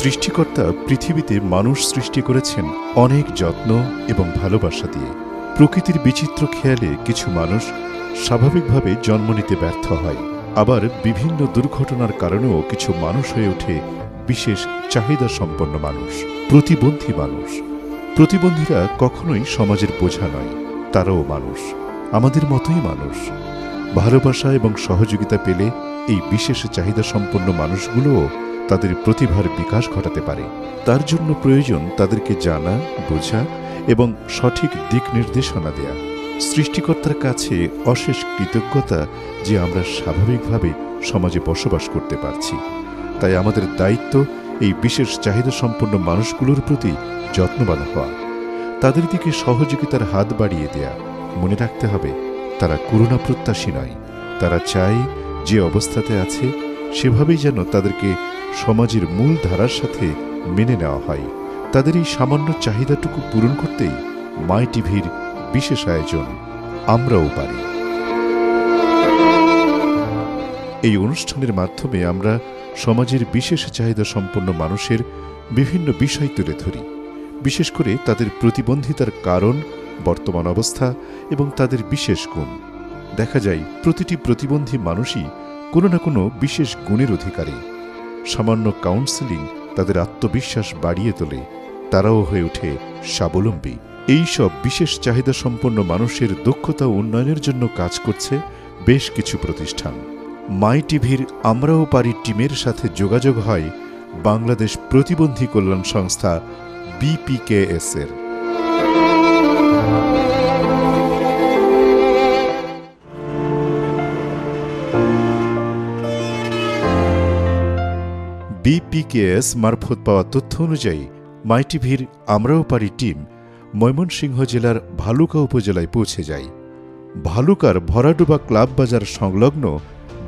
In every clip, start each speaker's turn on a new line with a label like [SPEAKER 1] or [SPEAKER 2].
[SPEAKER 1] সৃষ্টিকর্তা পৃথিবীতে মানুষ সৃষ্টি করেছেন অনেক যত্ন এবং ভালোবাসা দিয়ে। প্রকৃতির বিচিত্র খেয়ালে কিছু মানুষ স্বাভাবিকভাবে জন্ম নিতে ব্যর্থ হয়, আবার বিভিন্ন দুর্ঘটনার কারণেও কিছু মানুষ হয়ে ওঠে বিশেষ চাহিদা সম্পন্ন মানুষ, প্রতিবন্ধী মানুষ। প্রতিবন্ধীরা কখনোই সমাজের বোঝা নয়, তারাও মানুষ, আমাদের মতোই মানুষ। ভালোবাসা এবং সহযোগিতা পেলে এই বিশেষ চাহিদা সম্পন্ন মানুষগুলোও তাদের প্রতিভার বিকাশ ঘটাতে পারে। তার জন্য প্রয়োজন তাদেরকে জানা, বোঝা এবং সঠিক দিক নির্দেশনা দেয়া। সৃষ্টিকর্তার কাছে অশেষ কৃতজ্ঞতা যে আমরা স্বাভাবিকভাবে সমাজে বসবাস করতে পারছি। তাই আমাদের দায়িত্ব এই বিশেষ চাহিদা সম্পন্ন মানুষগুলোর প্রতি যত্নবান হওয়া, তাদের দিকে সহযোগিতার হাত বাড়িয়ে দেয়া। মনে রাখতে হবে, তারা করুণা প্রত্যাশী নয়, তারা চায় যে অবস্থাতে আছে সেভাবেই যেন তাদেরকে সমাজের মূল ধারার সাথে মেনে নেওয়া হয়। তাদের এই সামান্য চাহিদাটুকু পূরণ করতেই মাই টিভির বিশেষ আয়োজন আমরাও পারি। এই অনুষ্ঠানের মাধ্যমে আমরা সমাজের বিশেষ চাহিদা সম্পন্ন মানুষের বিভিন্ন বিষয় তুলে ধরি, বিশেষ করে তাদের প্রতিবন্ধিতার কারণ, বর্তমান অবস্থা এবং তাদের বিশেষ গুণ। দেখা যায় প্রতিটি প্রতিবন্ধী মানুষই কোনো না কোনো বিশেষ গুণের অধিকারী। সামান্য কাউন্সেলিং তাদের আত্মবিশ্বাস বাড়িয়ে তোলে, তারাও হয়ে ওঠে স্বাবলম্বী। এই সব বিশেষ চাহিদা সম্পন্ন মানুষের দক্ষতা উন্নয়নের জন্য কাজ করছে বেশ কিছু প্রতিষ্ঠান। মাই টিভির আমরাও পারি টিমের সাথে যোগাযোগ হয় বাংলাদেশ প্রতিবন্ধী কল্যাণ সংস্থা BPKS এর। BPKS মারফত পাওয়া তথ্য অনুযায়ী মাই টিভির আমরাও পারি টিম ময়মনসিংহ জেলার ভালুকা উপজেলায় পৌঁছে যায়। ভালুকার ভরাডুবা ক্লাব বাজার সংলগ্ন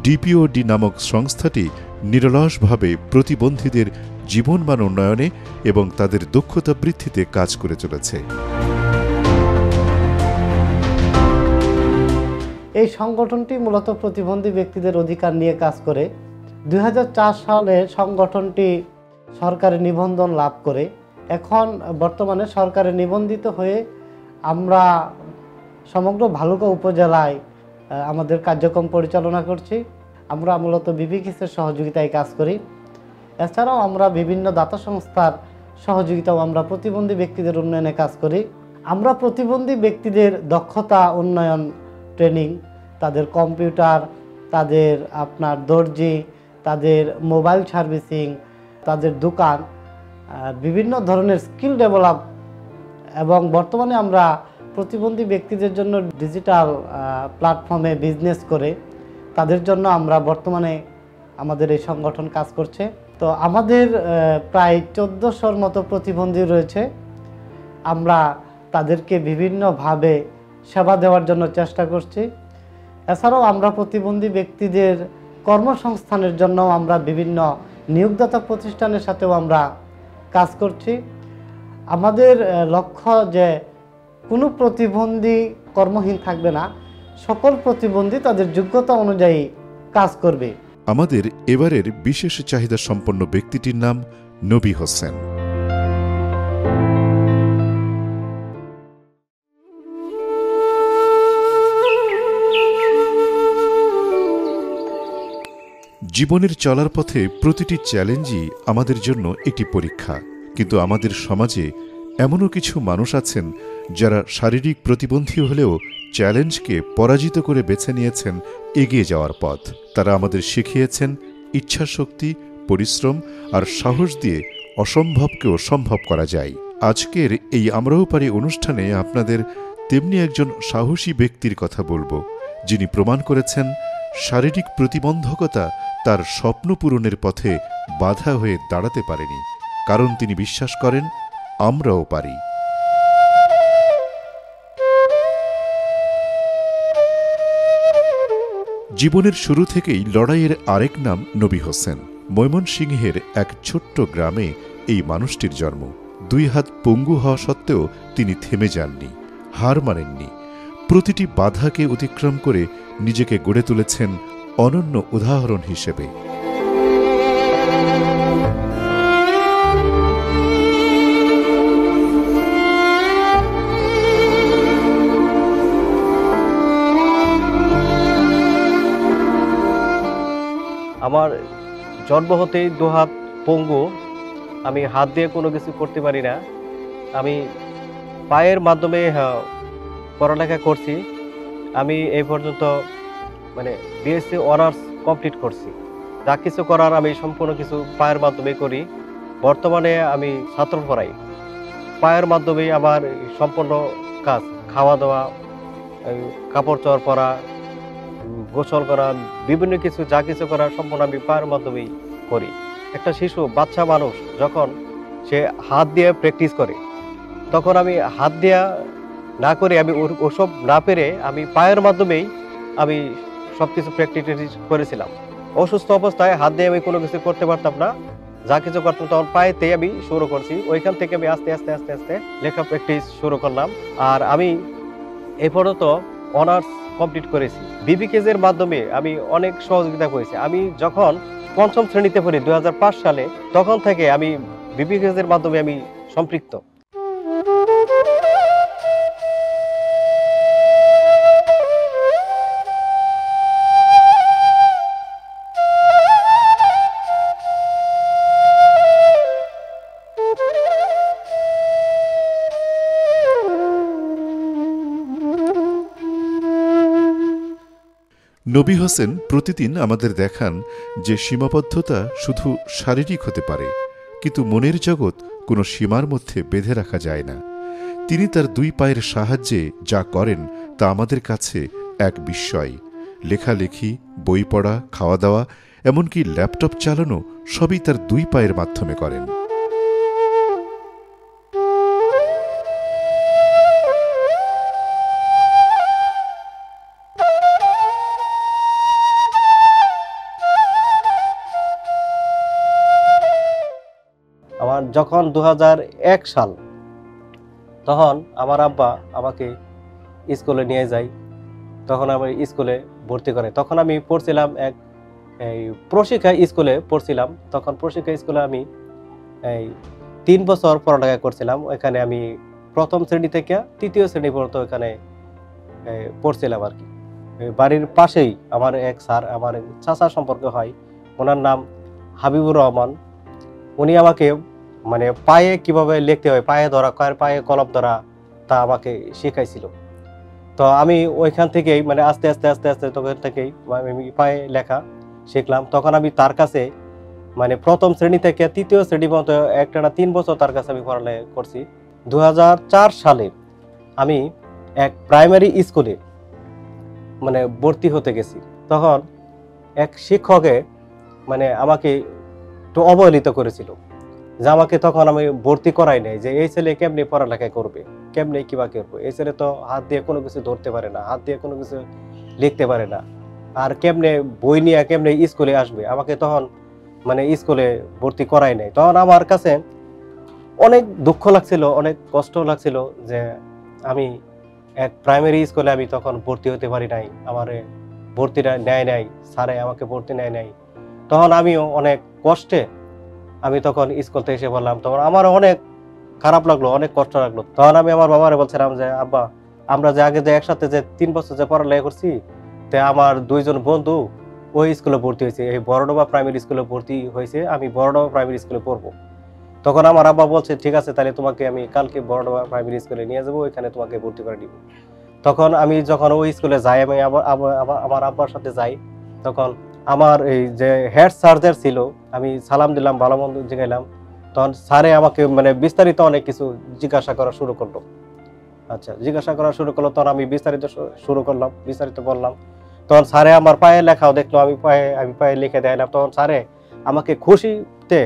[SPEAKER 1] DPOD নামক সংস্থাটি নিরলসভাবে প্রতিবন্ধীদের জীবনমান উন্নয়নে এবং তাদের দক্ষতা বৃদ্ধিতে কাজ করে চলেছে।
[SPEAKER 2] এই সংগঠনটি মূলত প্রতিবন্ধী ব্যক্তিদের অধিকার নিয়ে কাজ করে। 2004 সালে সংগঠনটি সরকারি নিবন্ধন লাভ করে। এখন বর্তমানে সরকারে নিবন্ধিত হয়ে আমরা সমগ্র ভালুকা উপজেলায় আমাদের কার্যক্রম পরিচালনা করছি। আমরা মূলত BPKS-এর সহযোগিতায় কাজ করি। এছাড়াও আমরা বিভিন্ন দাতা সংস্থার সহযোগিতাও আমরা প্রতিবন্ধী ব্যক্তিদের উন্নয়নে কাজ করি। আমরা প্রতিবন্ধী ব্যক্তিদের দক্ষতা উন্নয়ন ট্রেনিং, তাদের কম্পিউটার, তাদের দর্জি, তাদের মোবাইল সার্ভিসিং, তাদের দোকান, বিভিন্ন ধরনের স্কিল ডেভেলপ, এবং বর্তমানে আমরা প্রতিবন্ধী ব্যক্তিদের জন্য ডিজিটাল প্ল্যাটফর্মে বিজনেস করে তাদের জন্য আমরা বর্তমানে আমাদের এই সংগঠন কাজ করছে। তো আমাদের প্রায় 1400-র মতো প্রতিবন্ধী রয়েছে। আমরা তাদেরকে বিভিন্নভাবে সেবা দেওয়ার জন্য চেষ্টা করছি। এছাড়াও আমরা প্রতিবন্ধী ব্যক্তিদের কর্মসংস্থানের জন্য আমরা বিভিন্ন নিয়োগদাতা প্রতিষ্ঠানের সাথেও আমরা কাজ করছি। আমাদের লক্ষ্য যে কোনো প্রতিবন্ধী কর্মহীন থাকবে না, সকল প্রতিবন্ধী তাদের যোগ্যতা অনুযায়ী কাজ করবে।
[SPEAKER 1] আমাদের এবারের বিশেষ চাহিদা সম্পন্ন ব্যক্তিটির নাম নবী হোসেন। জীবনের চলার পথে প্রতিটি চ্যালেঞ্জই আমাদের জন্য একটি পরীক্ষা, কিন্তু আমাদের সমাজে এমনও কিছু মানুষ আছেন যারা শারীরিক প্রতিবন্ধী হলেও চ্যালেঞ্জকে পরাজিত করে বেছে নিয়েছেন এগিয়ে যাওয়ার পথ। তারা আমাদের শিখিয়েছেন ইচ্ছাশক্তি, পরিশ্রম আর সাহস দিয়ে অসম্ভবকেও সম্ভব করা যায়। আজকের এই আমরাও পারি অনুষ্ঠানে আপনাদের তেমনি একজন সাহসী ব্যক্তির কথা বলবো, যিনি প্রমাণ করেছেন শারীরিক প্রতিবন্ধকতা তার স্বপ্ন পূরণের পথে বাধা হয়ে দাঁড়াতে পারেনি, কারণ তিনি বিশ্বাস করেন আমরাও পারি। জীবনের শুরু থেকেই লড়াইয়ের আরেক নাম নবী হোসেন। ময়মনসিংহের এক ছোট্ট গ্রামে এই মানুষটির জন্ম। 2 হাত পঙ্গু হওয়া সত্ত্বেও তিনি থেমে যাননি, হার মানেননি। প্রতিটি বাধাকে অতিক্রম করে নিজেকে গড়ে তুলেছেন অনন্য উদাহরণ হিসেবে।
[SPEAKER 3] আমার জন্ম হতেই দুহাত পঙ্গু, আমি হাত দিয়ে কোনো কিছু করতে পারি না। আমি পায়ের মাধ্যমে পড়ালেখা করছি। আমি এই পর্যন্ত মানে বিএসসি অনার্স কমপ্লিট করছি। যা কিছু করার আমি সম্পূর্ণ কিছু পায়ের মাধ্যমে করি। বর্তমানে আমি ছাত্র পড়াই। পায়ের মাধ্যমেই আমার সম্পূর্ণ কাজ, খাওয়া দাওয়া, কাপড় চোপড় পরা, গোসল করা, বিভিন্ন কিছু যা কিছু করা সম্পূর্ণ আমি পায়ের মাধ্যমেই করি। একটা শিশু, বাচ্চা মানুষ যখন সে হাত দিয়ে প্র্যাকটিস করে, তখন আমি হাত দিয়া না করে, আমি ওসব না পেরে আমি পায়ের মাধ্যমেই আমি সব কিছু প্র্যাকটিস করেছিলাম। অসুস্থ অবস্থায় হাত দিয়ে আমি কোনো কিছু করতে পারতাম না। যা কিছু করতাম তখন পায়েতে আমি শুরু করছি। ওইখান থেকে আমি আস্তে আস্তে আস্তে আস্তে লেখা প্র্যাকটিস শুরু করলাম। আর আমি এই পর্যন্ত অনার্স কমপ্লিট করেছি। বিবিকেজের মাধ্যমে আমি অনেক সহযোগিতা করেছি। আমি যখন পঞ্চম শ্রেণীতে পড়ি 2005 সালে, তখন থেকে আমি বিবিকেজের মাধ্যমে আমি সম্পৃক্ত।
[SPEAKER 1] নবী হোসেন প্রতিদিন আমাদের দেখান যে সীমাবদ্ধতা শুধু শারীরিক হতে পারে, কিন্তু মনের জগৎ কোনো সীমার মধ্যে বেঁধে রাখা যায় না। তিনি তার দুই পায়ের সাহায্যে যা করেন তা আমাদের কাছে এক বিস্ময়। লেখালেখি, বই পড়া, খাওয়া দাওয়া, এমনকি ল্যাপটপ চালানো সবই তার দুই পায়ের মাধ্যমে করেন।
[SPEAKER 3] আমার যখন 2001 সাল, তখন আমার আব্বা আমাকে স্কুলে নিয়ে যায়। তখন আমি স্কুলে ভর্তি করে। তখন আমি পড়ছিলাম এই প্রশিক্ষা স্কুলে পড়ছিলাম। তখন প্রশিক্ষা স্কুলে আমি 3 বছর পড়ালেখা করছিলাম। এখানে আমি প্রথম শ্রেণী থেকে 3য় শ্রেণী পর্যন্ত এখানে পড়ছিলাম আর কি। বাড়ির পাশেই আমার এক স্যার, আমার চাচা সম্পর্ক হয়, ওনার নাম হাবিবুর রহমান। উনি আমাকে মানে পায়ে কিভাবে লিখতে হয়, পায়ে ধরা, পায়ে কলম ধরা, তা আমাকে শেখাইছিল। তো আমি ওইখান থেকেই মানে আস্তে আস্তে আস্তে আস্তে তখন থেকেই আমি পায়ে লেখা শিখলাম। তখন আমি তার কাছে মানে প্রথম শ্রেণী থেকে 3য় শ্রেণী পর্যন্ত একটানা 3 বছর তার কাছে আমি পড়ালেখা করছি। 2004 সালে আমি এক প্রাইমারি স্কুলে মানে ভর্তি হতে গেছি। তখন এক শিক্ষকে মানে আমাকে একটু অবহেলিত করেছিল, যে আমাকে তখন আমি ভর্তি করাই নাই, যে এই ছেলে কেমনি পড়ালেখা করবে, কেমনি কিবা করবে, এই ছেলে তো হাত দিয়ে কোনো কিছু ধরতে পারে না, হাত দিয়ে কোনো কিছু লিখতে পারে না, আর কেমনে বই নিয়ে কেমনে স্কুলে আসবে। আমাকে তখন মানে স্কুলে ভর্তি করাই নাই। তখন আমার কাছে অনেক দুঃখ লাগছিল, অনেক কষ্ট লাগছিল যে আমি এক প্রাইমারি স্কুলে আমি তখন ভর্তি হতে পারি নাই, আমার ভর্তিটা নেয় নাই, স্যারে আমাকে ভর্তি নেয় নাই। তখন আমিও অনেক কষ্টে আমি তখন স্কুল থেকে এসে বললাম, তখন আমার অনেক খারাপ লাগলো, অনেক কষ্ট লাগলো। তখন আমি আমার বাবারে বলছিলাম যে আব্বা, আমরা যে আগে যে একসাথে যে 3 বছর যে পড়ালেখা করছি, তে আমার 2 জন বন্ধু ওই স্কুলে ভর্তি হয়েছে, এই বড়ডোবা প্রাইমারি স্কুলে ভর্তি হয়েছে, আমি বড়ডোবা প্রাইমারি স্কুলে পড়বো। তখন আমার আব্বা বলছে ঠিক আছে, তাহলে তোমাকে আমি কালকে বড়ডোবা প্রাইমারি স্কুলে নিয়ে যাবো, ওইখানে তোমাকে ভর্তি করে দিব। তখন আমি যখন ওই স্কুলে যাই, আমি আমার আব্বার সাথে যাই, তখন আমার এই যে হেড সার্জার ছিল, আমি সালাম দিলাম, ভালো মন্দ জিজ্ঞাইলাম। তখন স্যারে আমাকে মানে বিস্তারিত অনেক কিছু জিজ্ঞাসা করা শুরু করলো। আচ্ছা, জিজ্ঞাসা করা শুরু করলো, তখন আমি বিস্তারিত শুরু করলাম, বিস্তারিত বললাম। তখন স্যারে আমার পায়ে লেখাও দেখলো, আমি পায়ে লিখে দিলাম। তখন স্যারে আমাকে খুশিতে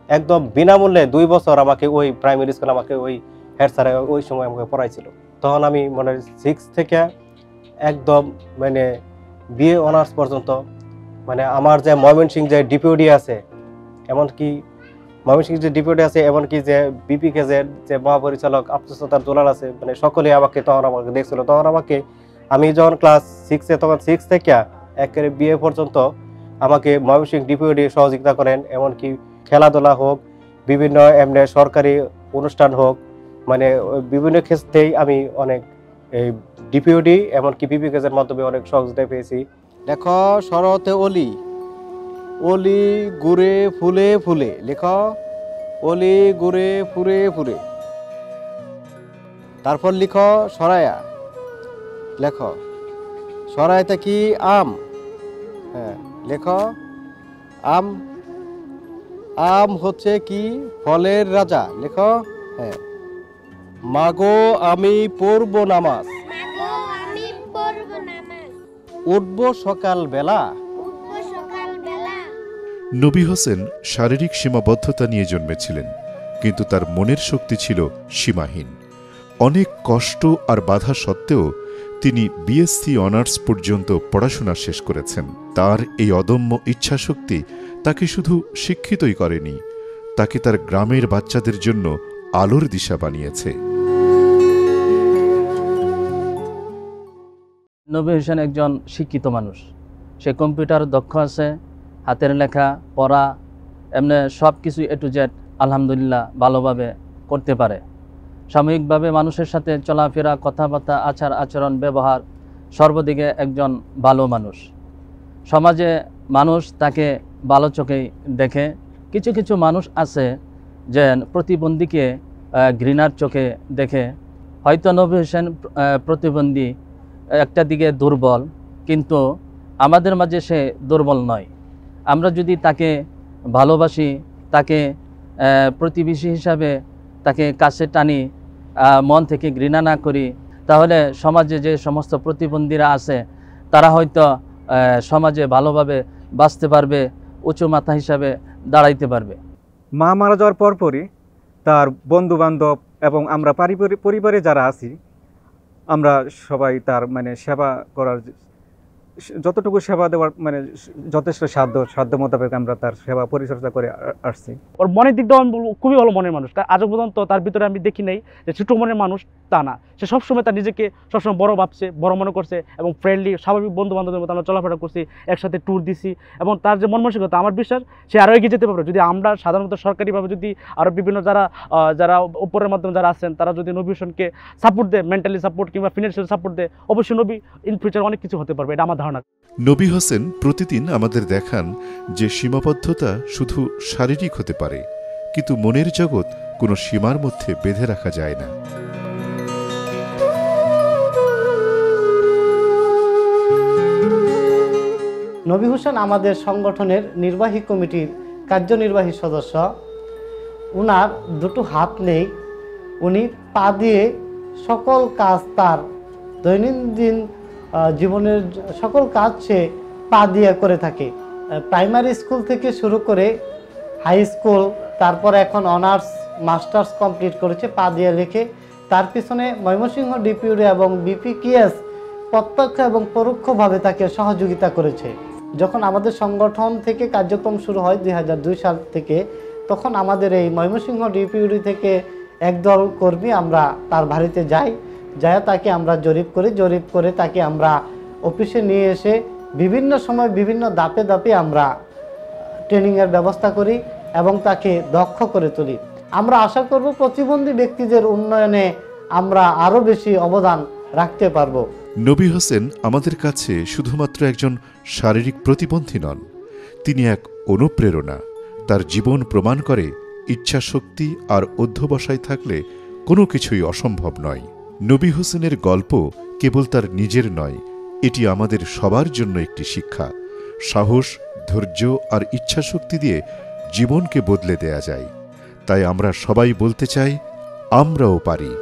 [SPEAKER 3] একদম বিনামূল্যে 2 বছর আমাকে ওই প্রাইমারি স্কুলে আমাকে ওই হেড স্যারে ওই সময় আমাকে পড়াইছিল। তখন আমি মানে 6 থেকে একদম মানে বিএ অনার্স পর্যন্ত মানে আমার যে ময়মনসিংহ যে ডিপিওডি আছে, এমনকি ময়মনসিংহ যে ডিপিওডি আছে, এমনকি যে বিপিকেজের যে মহাপরিচালক আব্দুল সত্তার দুলাল আছে, মানে সকলে আমাকে তখন আমাকে দেখছিল। তখন আমাকে আমি যখন ক্লাস 6-এ, তখন 6 থেকে একেবারে বিএ পর্যন্ত আমাকে ময়মনসিংহ ডিপিওডি সহযোগিতা করেন। এমনকি খেলাধুলা হোক, বিভিন্ন এমনি সরকারি অনুষ্ঠান হোক, মানে বিভিন্ন ক্ষেত্রেই আমি অনেক এই ডিপিওডি এমনকি বিপিকেজের মাধ্যমে অনেক সহযোগিতা পেয়েছি। দেখো শরতে অলি, অলি ঘুরে ফুলে ফুলে, লেখো অলি ঘুরে ফুরে ফুরে। তারপর লিখো সরায়া, লেখো সরাইতে কি আম, হ্যাঁ লেখো আম। আম হচ্ছে কি ফলের রাজা, লেখো হ্যাঁ। মাগো আমি পড়ব নামাজ,
[SPEAKER 4] মাগো আমি পড়ব নামাজ,
[SPEAKER 3] উঠব সকাল বেলা।
[SPEAKER 4] উঠব সকাল বেলা।
[SPEAKER 1] নবী হোসেন শারীরিক সীমাবদ্ধতা নিয়ে জন্মেছিলেন, কিন্তু তার মনের শক্তি ছিল সীমাহীন। অনেক কষ্ট আর বাধা সত্ত্বেও তিনি বিএসসি অনার্স পর্যন্ত পড়াশোনা শেষ করেছেন। তার এই অদম্য ইচ্ছাশক্তি তাকে শুধু শিক্ষিতই করেনি, তাকে তার গ্রামের বাচ্চাদের জন্য আলোর দিশা বানিয়েছে।
[SPEAKER 5] নবী হোসেন একজন শিক্ষিত মানুষ। সে কম্পিউটার দক্ষ আছে, হাতের লেখা পড়া এমনি সব কিছু এ টু জেড আলহামদুলিল্লাহ ভালোভাবে করতে পারে। সাময়িকভাবে মানুষের সাথে চলাফেরা, কথাবার্তা, আচার আচরণ, ব্যবহার সর্বদিকে একজন ভালো মানুষ। সমাজে মানুষ তাকে ভালো চোখেই দেখে। কিছু কিছু মানুষ আছে যে প্রতিবন্ধীকে ঘৃণার চোখে দেখে। হয়তো নবী হোসেন প্রতিবন্ধী, একটা দিকে দুর্বল, কিন্তু আমাদের মাঝে সে দুর্বল নয়। আমরা যদি তাকে ভালোবাসি, তাকে প্রতিবেশী হিসাবে তাকে কাছে টানি, মন থেকে ঘৃণা না করি, তাহলে সমাজে যে সমস্ত প্রতিবন্ধীরা আছে তারা হয়তো সমাজে ভালোভাবে বাঁচতে পারবে, উঁচু মাথা হিসাবে দাঁড়াইতে পারবে।
[SPEAKER 6] মা মারা যাওয়ার পরপরই তার বন্ধু বান্ধব এবং আমরা পরিবারে যারা আছি আমরা সবাই তার মানে সেবা করার, যতটুকু সেবা দেওয়ার মানে যথেষ্ট সাধ্য মোতাবেক আমরা তার সেবা পরিচর্যা করে আসছি।
[SPEAKER 7] ওর মনের দিকটাও আমি বলবো খুবই ভালো মনের মানুষ। আজও পর্যন্ত তার ভিতরে আমি দেখি নাই যে ছোটো মনের মানুষ, তা না। সে সবসময় তার নিজেকে সবসময় বড় ভাবছে, বড় মনে করছে এবং ফ্রেন্ডলি স্বাভাবিক বন্ধু বান্ধবের মতো আমরা চলাফেরা করছি, একসাথে ট্যুর দিছি। এবং তার যে মন মানসিকতা, আমার বিশ্বাস সে আরও এগিয়ে যেতে পারবে যদি আমরা সাধারণত সরকারিভাবে যদি আরও বিভিন্ন যারা উপরের মাধ্যমে যারা আছেন তারা যদি নবী হোসেনকে সাপোর্ট দেয়, মেন্টালি সাপোর্ট কিংবা ফিনান্সিয়াল সাপোর্ট দেয়, অবশ্যই নবী ইন ফিউচার অনেক কিছু হতে পারবে, এটা আমার ধারণা।
[SPEAKER 1] নবী হোসেন প্রতিদিন আমাদের দেখান যে সীমাবদ্ধতা শুধু শারীরিক হতে পারে, কিন্তু মনের জগৎ কোনো সীমার মধ্যে বেঁধে রাখা যায় না।
[SPEAKER 2] নবী হোসেন আমাদের সংগঠনের নির্বাহী কমিটির কার্যনির্বাহী সদস্য। উনার দুটো হাত নেই, উনি পা দিয়ে সকল কাজ, তার দৈনন্দিন জীবনের সকল কাজ সে পা দিয়ে করে থাকে। প্রাইমারি স্কুল থেকে শুরু করে হাই স্কুল, তারপর এখন অনার্স মাস্টার্স কমপ্লিট করেছে পা দিয়ে লেখে। তার পিছনে ময়মনসিংহ ডিপিউডি এবং বিপিকিএস প্রত্যক্ষ এবং পরোক্ষভাবে তাকে সহযোগিতা করেছে। যখন আমাদের সংগঠন থেকে কার্যক্রম শুরু হয় 2002 সাল থেকে, তখন আমাদের এই ময়মনসিংহ ডিপিউডি থেকে একদল কর্মী আমরা তার বাড়িতে যাই, তাকে আমরা জরিপ করে তাকে আমরা অফিসে নিয়ে এসে বিভিন্ন সময় বিভিন্ন ধাপে ধাপে আমরা ট্রেনিংয়ের ব্যবস্থা করি এবং তাকে দক্ষ করে তুলি। আমরা আশা করব প্রতিবন্ধী ব্যক্তিদের উন্নয়নে আমরা আরও বেশি অবদান রাখতে পারব।
[SPEAKER 1] নবী হোসেন আমাদের কাছে শুধুমাত্র একজন শারীরিক প্রতিবন্ধী নন, তিনি এক অনুপ্রেরণা। তার জীবন প্রমাণ করে ইচ্ছাশক্তি আর অধ্যবসায় থাকলে কোনো কিছুই অসম্ভব নয়। নবী হোসেনের গল্প কেবল তার নিজের নয়, এটি আমাদের সবার জন্য একটি শিক্ষা। সাহস, ধৈর্য আর ইচ্ছাশক্তি দিয়ে জীবনকে বদলে দেয়া যায়। তাই আমরা সবাই বলতে চাই, আমরাও পারি।